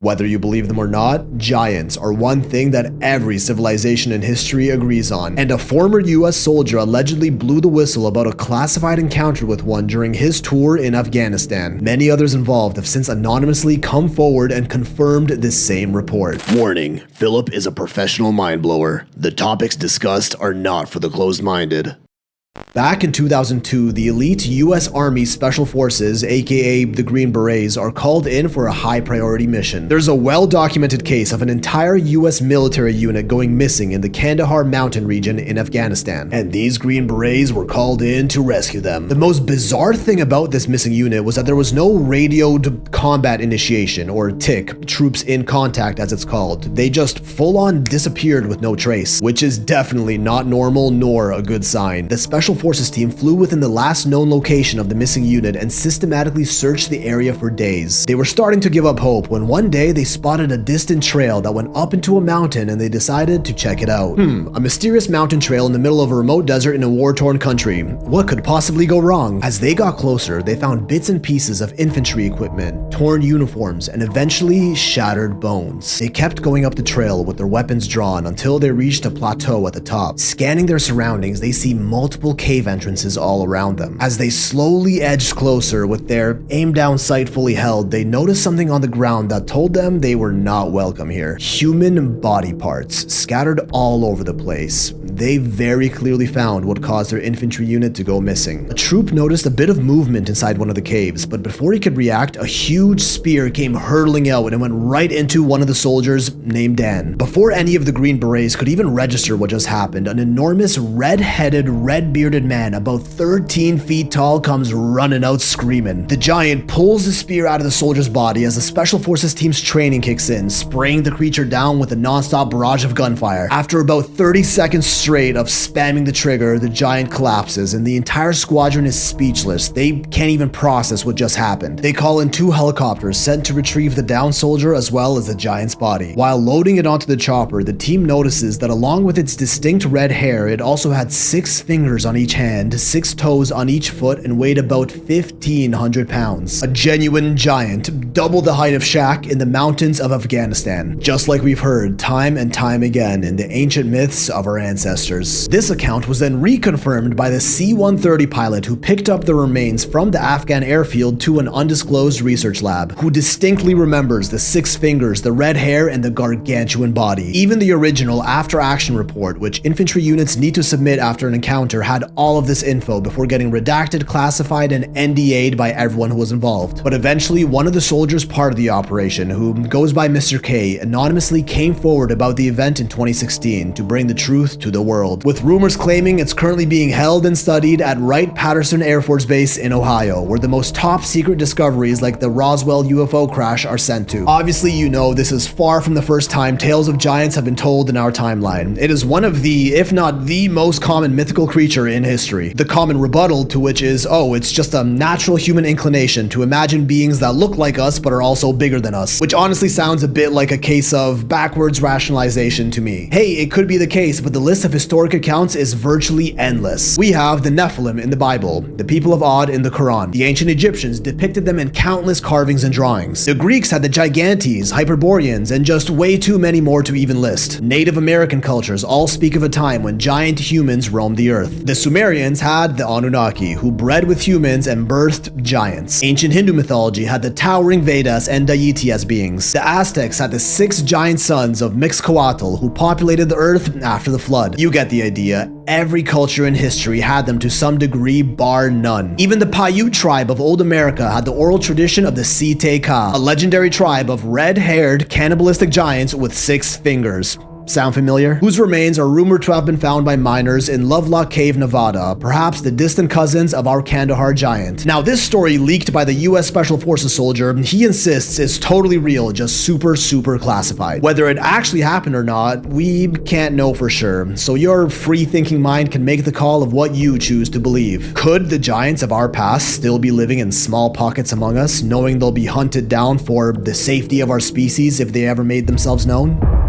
Whether you believe them or not, giants are one thing that every civilization in history agrees on, and a former US soldier allegedly blew the whistle about a classified encounter with one during his tour in Afghanistan. Many others involved have since anonymously come forward and confirmed this same report. Warning: Philip is a professional mind blower. The topics discussed are not for the closed-minded. Back in 2002, the elite US Army Special Forces, aka the Green Berets, are called in for a high-priority mission. There's a well-documented case of an entire US military unit going missing in the Kandahar mountain region in Afghanistan, and these Green Berets were called in to rescue them. The most bizarre thing about this missing unit was that there was no radioed combat initiation, or TIC, troops in contact as it's called. They just full-on disappeared with no trace, which is definitely not normal nor a good sign. The Special Forces team flew within the last known location of the missing unit and systematically searched the area for days. They were starting to give up hope when one day they spotted a distant trail that went up into a mountain, and they decided to check it out. A mysterious mountain trail in the middle of a remote desert in a war-torn country. What could possibly go wrong? As they got closer, they found bits and pieces of infantry equipment, torn uniforms, and eventually shattered bones. They kept going up the trail with their weapons drawn until they reached a plateau at the top. Scanning their surroundings, they see multiple cave entrances all around them. As they slowly edged closer with their aim-down sight fully held, they noticed something on the ground that told them they were not welcome here. Human body parts scattered all over the place. They very clearly found what caused their infantry unit to go missing. A troop noticed a bit of movement inside one of the caves, but before he could react, a huge spear came hurtling out and went right into one of the soldiers named Dan. Before any of the Green Berets could even register what just happened, an enormous red-headed, red-bearded man about 13 feet tall comes running out screaming. The giant pulls the spear out of the soldier's body as the Special Forces team's training kicks in, spraying the creature down with a non-stop barrage of gunfire. After about 30 seconds straight of spamming the trigger, the giant collapses and the entire squadron is speechless. They can't even process what just happened. They call in 2 helicopters sent to retrieve the downed soldier as well as the giant's body. While loading it onto the chopper, the team notices that along with its distinct red hair, it also had 6 fingers on each hand, 6 toes on each foot, and weighed about 1,500 pounds. A genuine giant, double the height of Shaq in the mountains of Afghanistan, just like we've heard time and time again in the ancient myths of our ancestors. This account was then reconfirmed by the C-130 pilot who picked up the remains from the Afghan airfield to an undisclosed research lab, who distinctly remembers the 6 fingers, the red hair, and the gargantuan body. Even the original after-action report, which infantry units need to submit after an encounter, had all of this info before getting redacted, classified, and NDA'd by everyone who was involved. But eventually, one of the soldiers part of the operation, who goes by Mr. K, anonymously came forward about the event in 2016 to bring the truth to the world, with rumors claiming it's currently being held and studied at Wright-Patterson Air Force Base in Ohio, where the most top-secret discoveries like the Roswell UFO crash are sent to. Obviously, you know this is far from the first time tales of giants have been told in our timeline. It is one of the, if not the most common mythical creature in history. The common rebuttal to which is, oh, it's just a natural human inclination to imagine beings that look like us but are also bigger than us, which honestly sounds a bit like a case of backwards rationalization to me. Hey, it could be the case, but the list of historic accounts is virtually endless. We have the Nephilim in the Bible, the people of Od in the Quran. The ancient Egyptians depicted them in countless carvings and drawings. The Greeks had the Gigantes, Hyperboreans, and just way too many more to even list. Native American cultures all speak of a time when giant humans roamed the earth. The Sumerians had the Anunnaki, who bred with humans and birthed giants. Ancient Hindu mythology had the towering Vedas and deity as beings. The Aztecs had the 6 giant sons of Mixcoatl, who populated the earth after the flood. You get the idea. Every culture in history had them to some degree, bar none. Even the Paiute tribe of old America had the oral tradition of the Site Ka, a legendary tribe of red-haired, cannibalistic giants with 6 fingers. Sound familiar? Whose remains are rumored to have been found by miners in Lovelock Cave, Nevada, perhaps the distant cousins of our Kandahar giant. Now, this story leaked by the US Special Forces soldier, he insists is totally real, just super classified. Whether it actually happened or not, we can't know for sure, so your free-thinking mind can make the call of what you choose to believe. Could the giants of our past still be living in small pockets among us, knowing they'll be hunted down for the safety of our species if they ever made themselves known?